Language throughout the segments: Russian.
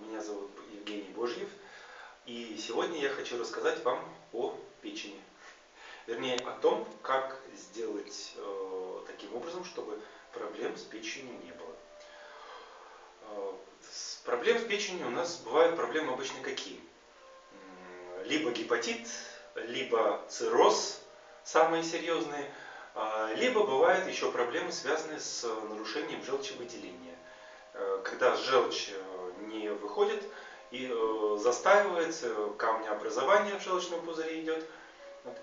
Меня зовут Евгений Божьев, и сегодня я хочу рассказать вам о печени. Вернее, о том, как сделать таким образом, чтобы проблем с печенью не было. Проблем с печенью у нас бывают проблемы обычно какие? Либо гепатит, либо цирроз, самые серьезные, либо бывают еще проблемы, связанные с нарушением желчевыделения. Когда желчь не выходит и застаивается, камнеобразование в желчном пузыре идет,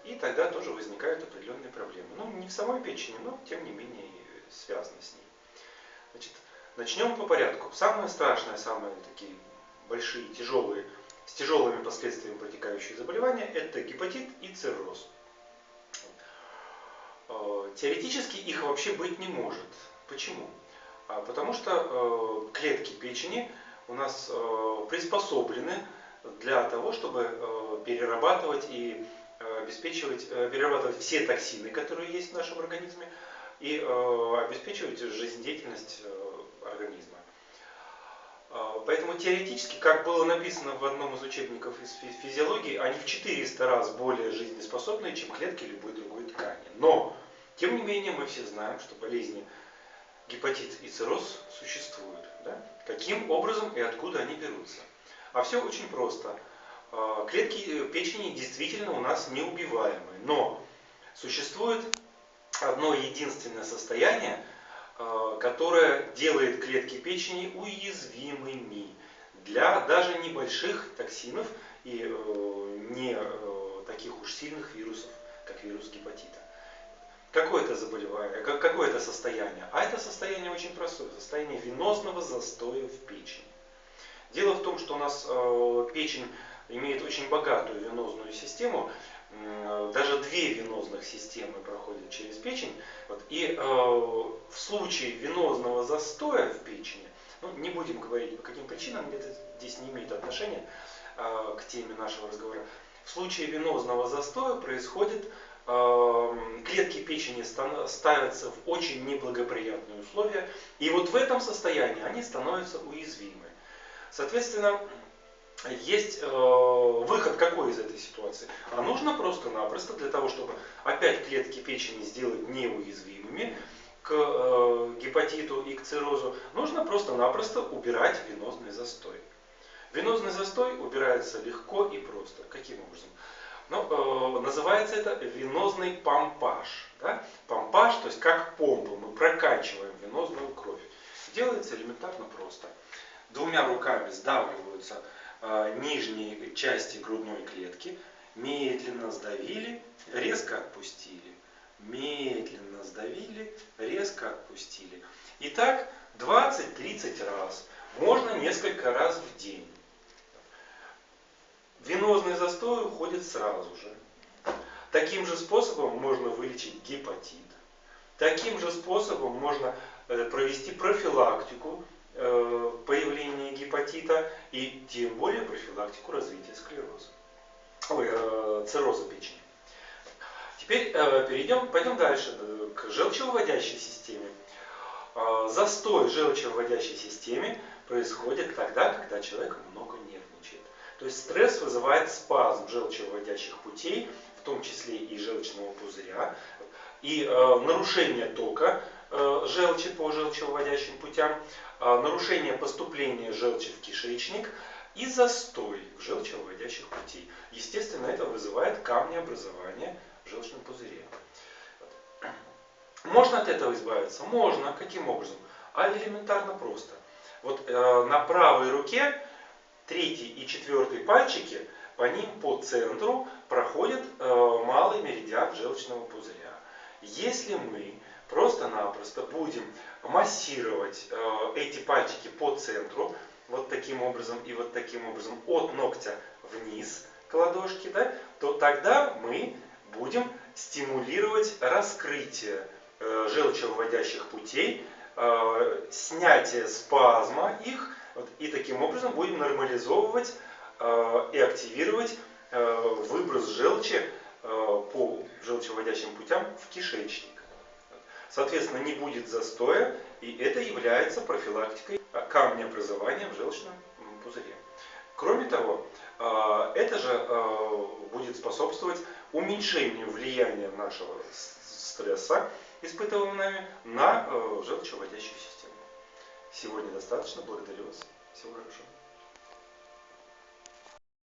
и тогда тоже возникают определенные проблемы. Ну, не в самой печени, но тем не менее связаны с ней. Значит, начнем по порядку. Самое страшное, самые такие большие, тяжелые, с тяжелыми последствиями протекающие заболевания – это гепатит и цирроз. Теоретически их вообще быть не может. Почему? Потому что клетки печени у нас приспособлены для того, чтобы перерабатывать и перерабатывать все токсины, которые есть в нашем организме, и обеспечивать жизнедеятельность организма. Поэтому теоретически, как было написано в одном из учебников из физиологии, они в 400 раз более жизнеспособны, чем клетки любой другой ткани. Но, тем не менее, мы все знаем, что болезни гепатит и цирроз существуют. Да? Каким образом и откуда они берутся? А все очень просто. Клетки печени действительно у нас неубиваемые, но существует одно единственное состояние, которое делает клетки печени уязвимыми для даже небольших токсинов и не таких уж сильных вирусов, как вирус гепатита. Какое это заболевание, какое это состояние? А это состояние очень простое, состояние венозного застоя в печени. Дело в том, что у нас печень имеет очень богатую венозную систему, даже 2 венозных системы проходят через печень. И в случае венозного застоя в печени, ну, не будем говорить по каким причинам, это здесь не имеет отношения к теме нашего разговора, в случае венозного застоя происходит клетки печени ставятся в очень неблагоприятные условия, и вот в этом состоянии они становятся уязвимы. Соответственно, есть выход какой из этой ситуации? А нужно просто-напросто для того, чтобы опять клетки печени сделать неуязвимыми к гепатиту и к циррозу, нужно просто-напросто убирать венозный застой. Венозный застой убирается легко и просто. Каким образом? Ну, называется это венозный помпаж. Да? Помпаж, то есть как помпа, мы прокачиваем венозную кровь. Делается элементарно просто. 2 руками сдавливаются нижние части грудной клетки, медленно сдавили, резко отпустили. Медленно сдавили, резко отпустили. И так 20-30 раз. Можно несколько раз в день. Венозный застой уходит сразу же. Таким же способом можно вылечить гепатит. Таким же способом можно провести профилактику появления гепатита и тем более профилактику развития цирроза печени. Теперь пойдем дальше к желчевыводящей системе. Застой в желчевыводящей системе происходит тогда, когда человек много нервничает. То есть стресс вызывает спазм желчевыводящих путей, в том числе и желчного пузыря, и нарушение тока желчи по желчевыводящим путям, нарушение поступления желчи в кишечник и застой желчевыводящих путей. Естественно, это вызывает камнеобразование в желчном пузыре. Можно от этого избавиться? Можно. Каким образом? А элементарно просто. Вот на правой руке 3-й и 4-й пальчики, по ним по центру проходит малый меридиан желчного пузыря. Если мы просто-напросто будем массировать эти пальчики по центру, вот таким образом и вот таким образом, от ногтя вниз к ладошке, да, то тогда мы будем стимулировать раскрытие желчевыводящих путей, снятие спазма их, и таким образом будем нормализовывать и активировать выброс желчи по желчевыводящим путям в кишечник. Соответственно, не будет застоя, и это является профилактикой камнеобразования в желчном пузыре. же, будет способствовать уменьшению влияния нашего стресса, испытываемого нами, на желчевыводящую систему. Сегодня достаточно. Благодарю вас. Всего хорошего.